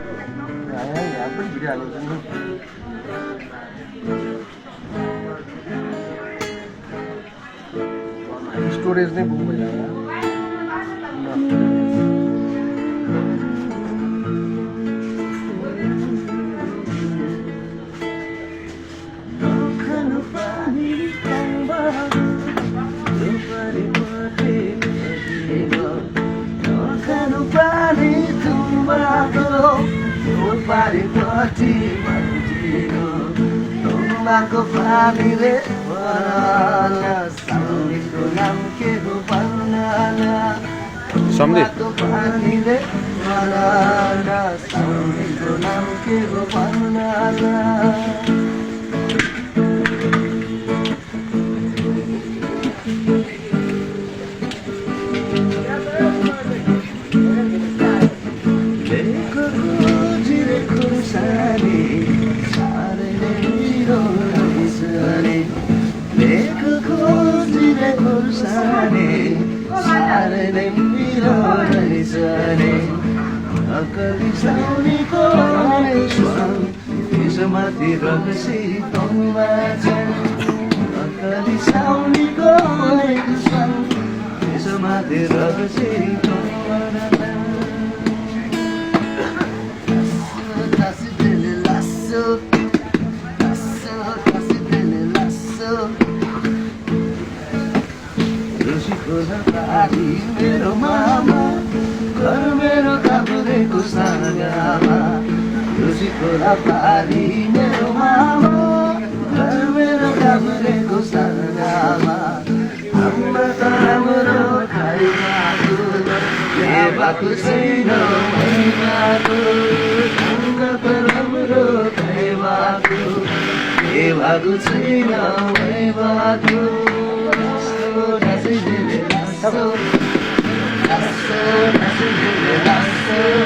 यहाँ पनि भिडिहाल्नु स्टोरेज नै बुक भइरहेको पारिपट्टि भन्दियो तुमाको पानीले साउनीको नाम के हो भन्नाला तुमाको पानीले साउनीको नाम के हो भन्नाला Akali sauniko swan ismati ragsi tomajan Akali sauniko swan ismati ragsi tomajan Lasso dele lasso lasso dele lasso Rusiko na pari mero mama घर मेरो काभ्रेको सागामा रुसीको पारी मेरो मामा घर मेरो काभ्रेको सागामा हाम्रो त राम्रो खाइरहेको भएको छैन भइरहेको हाम्रो त राम्रो खाइरहेको छैन भइरहेको Lasso, lasso, lasso, lasso, lasso.